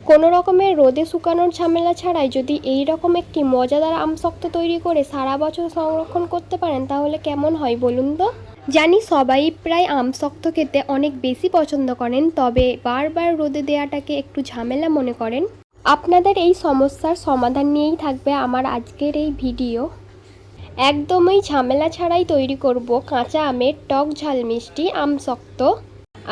কোনো রকমের রোদে শুকানোর ঝামেলা ছাড়াই যদি এই রকম একটি মজাদার আমসত্ত্ব তৈরি করে সারা বছর সংরক্ষণ করতে পারেন তাহলে কেমন হয় বলুন তো। জানি সবাই প্রায় আমসত্ত্ব খেতে অনেক বেশি পছন্দ করেন, তবে বারবার রোদে দেওয়াটাকে একটু ঝামেলা মনে করেন। আপনাদের এই সমস্যার সমাধান নিয়েই থাকবে আমার আজকের এই ভিডিও। একদমই ঝামেলা ছাড়াই তৈরি করব কাঁচা আমের টক ঝাল মিষ্টি আমসত্ত্ব।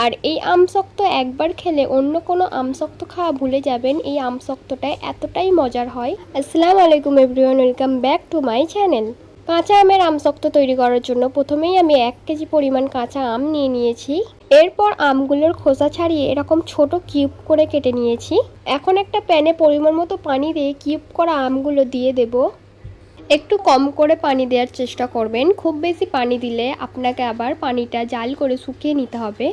আর এই আমসত্ত্ব একবার খেলে অন্য কোনো আমসত্ত্ব খাওয়া ভুলে যাবেন। এই আমসত্ত্বটা এতটাই মজার হয়। আসসালামু আলাইকুম everyone, welcome back to my channel. কাঁচা আমের আমসত্ত্ব তৈরি করার জন্য প্রথমেই আমি 1 কেজি পরিমাণ কাঁচা আম নিয়ে নিয়েছি। এরপর আমগুলোর খোসা ছাড়িয়ে এরকম ছোট কিউব করে কেটে নিয়েছি। এখন একটা প্যানে পরিমাণ মতো পানি দিয়ে কিউব করা আমগুলো দিয়ে দেব। একটু কম করে পানি দেওয়ার চেষ্টা করবেন, খুব বেশি পানি দিলে আপনাকে আবার পানিটা জাল করে শুকিয়ে নিতে হবে।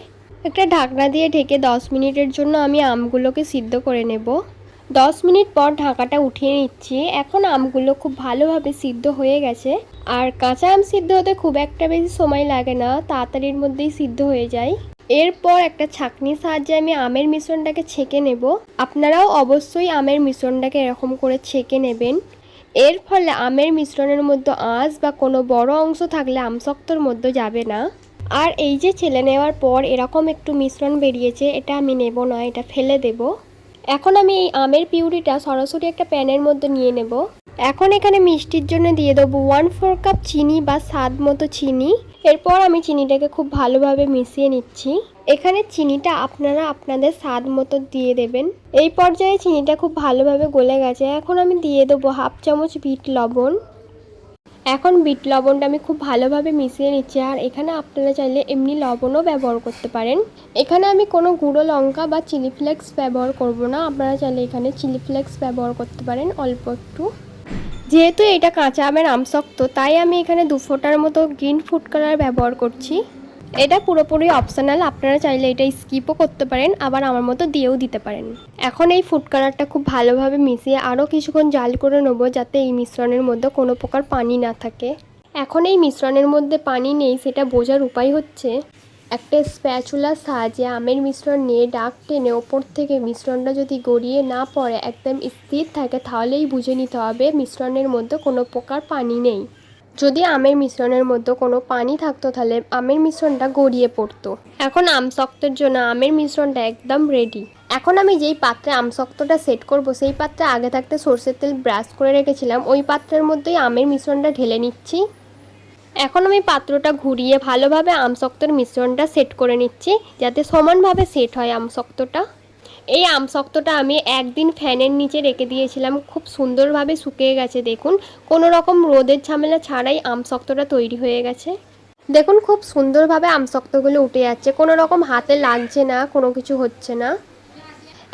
একটা ঢাকনা দিয়ে ঢেকে 10 মিনিটের জন্য আমি আমগুলোকে সিদ্ধ করে নেব। 10 মিনিট পর ঢাকাটা উঠিয়ে নিচ্ছি। এখন আমগুলো খুব ভালোভাবে সিদ্ধ হয়ে গেছে। আর কাঁচা আম সিদ্ধ হতে খুব একটা বেশি সময় লাগে না, তাড়াতাড়ির মধ্যেই সিদ্ধ হয়ে যায়। এরপর একটা ছাঁকনির সাহায্যে আমি আমের মিশ্রণটাকে ছেঁকে নেব। আপনারাও অবশ্যই আমের মিশ্রণটাকে এরকম করে ছেঁকে নেবেন। এর ফলে আমের মিশ্রণের মধ্যে আঁশ বা কোনো বড় অংশ থাকলে আমসত্ত্বর মধ্যে যাবে না। আর এই যে ছেলে নেওয়ার পর এরকম একটু মিশ্রণ বেরিয়েছে, এটা আমি নেব না, এটা ফেলে দেব। এখন আমি এই আমের পিউরিটা সরাসরি একটা প্যানের মধ্যে নিয়ে নেব। এখন এখানে মিষ্টির জন্য দিয়ে দেবো 1/4 কাপ চিনি বা স্বাদ মতো চিনি। এরপর আমি চিনিটাকে খুব ভালোভাবে মিশিয়ে নিচ্ছি। এখানে চিনিটা আপনারা আপনাদের স্বাদ মতো দিয়ে দেবেন। এই পর্যায়ে চিনিটা খুব ভালোভাবে গলে গেছে। এখন আমি দিয়ে দেবো 1/2 চামচ বিট লবণ। এখন বিট লবণটা আমি খুব ভালোভাবে মিশিয়ে নিচ্ছি। আর এখানে আপনারা চাইলে এমনি লবণও ব্যবহার করতে পারেন। এখানে আমি কোনো গুঁড়ো লঙ্কা বা চিলি ফ্লেক্স ব্যবহার করব না, আপনারা চাইলে এখানে চিলি ফ্লেক্স ব্যবহার করতে পারেন অল্প একটু। যেহেতু এটা কাঁচা আমের আমসত্ত্ব, তাই আমি এখানে 2 ফোঁটার মতো গ্রিন ফুড কালার ব্যবহার করছি। এটা পুরোপুরি অপশনাল, আপনারা চাইলে এটা স্কিপও করতে পারেন, আবার আমার মতো দিয়েও দিতে পারেন। এখন এই ফুড কালারটা খুব ভালোভাবে মিশিয়ে আরও কিছুক্ষণ জাল করে নেব, যাতে এই মিশ্রণের মধ্যে কোনো প্রকার পানি না থাকে। এখন এই মিশ্রণের মধ্যে পানি নেই সেটা বোঝার উপায় হচ্ছে একটা স্প্যাচুলার সাহায্যে আমের মিশ্রণ নিয়ে ডাক টেনে ওপর থেকে মিশ্রণটা যদি গড়িয়ে না পড়ে একদম স্থির থাকে, তাহলেই বুঝে নিতে হবে মিশ্রণের মধ্যে কোনো প্রকার পানি নেই। যদি আমের মিশ্রণের মধ্যে কোনো পানি থাকতো তাহলে আমের মিশ্রণটা গড়িয়ে পড়তো। এখন আমসত্ত্বের জন্য আমের মিশ্রণটা একদম রেডি। এখন আমি যেই পাত্রে আমসত্ত্বটা সেট করব সেই পাত্রে আগে থাকতে সরষের তেল ব্রাশ করে রেখেছিলাম, ওই পাত্রের মধ্যেই আমের মিশ্রণটা ঢেলে নিচ্ছি। এখন আমি পাত্রটা ঘুরিয়ে ভালোভাবে আমসত্ত্বের মিশ্রণটা সেট করে নিচ্ছি, যাতে সমানভাবে সেট হয় আমসত্ত্বটা। এই আমসত্ত্বটা আমি একদিন ফ্যানের নিচে রেখে দিয়েছিলাম, খুব সুন্দরভাবে শুকিয়ে গেছে। দেখুন, কোনো রকম রোদের ঝামেলা ছাড়াই আমসত্ত্বটা তৈরি হয়ে গেছে। দেখুন খুব সুন্দরভাবে আমসত্ত্বগুলো উঠে যাচ্ছে, কোনো রকম হাতে লাগছে না, কোনো কিছু হচ্ছে না।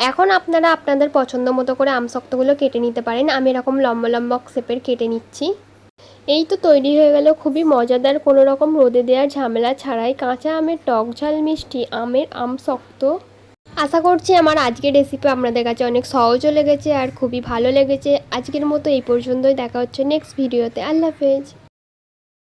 এখন আপনারা আপনাদের পছন্দ মতো করে আমসত্ত্বগুলো কেটে নিতে পারেন। আমি এরকম লম্বা লম্বা শেপের কেটে নিচ্ছি। এই তো তৈরি হয়ে গেল খুবই মজাদার, কোনো রকম রোদে দেওয়ার ঝামেলা ছাড়াই কাঁচা আমের টক ঝাল মিষ্টি আমের আমসত্ত্ব। আশা করছি আমার আজকের রেসিপি আপনাদের কাছে অনেক সহজও লেগেছে আর খুবই ভালো লেগেছে। আজকের মতো এই পর্যন্তই, দেখা হচ্ছে নেক্সট ভিডিওতে। আল্লাহ হাফেজ।